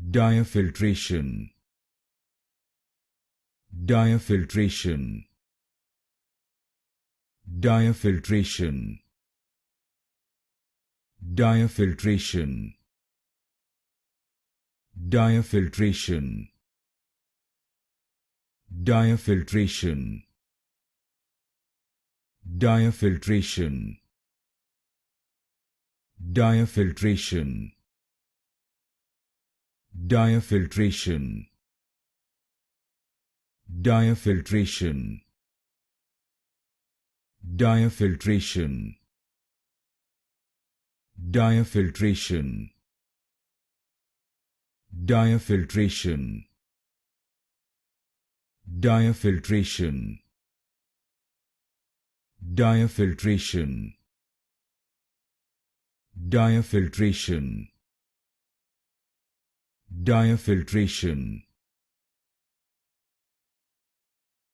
Diafiltration. Diafiltration. Diafiltration. Diafiltration. Diafiltration. Diafiltration. Diafiltration. Diafiltration. Diafiltration. Diafiltration. Diafiltration. Diafiltration. Diafiltration. Diafiltration. Diafiltration. Diafiltration. Diafiltration.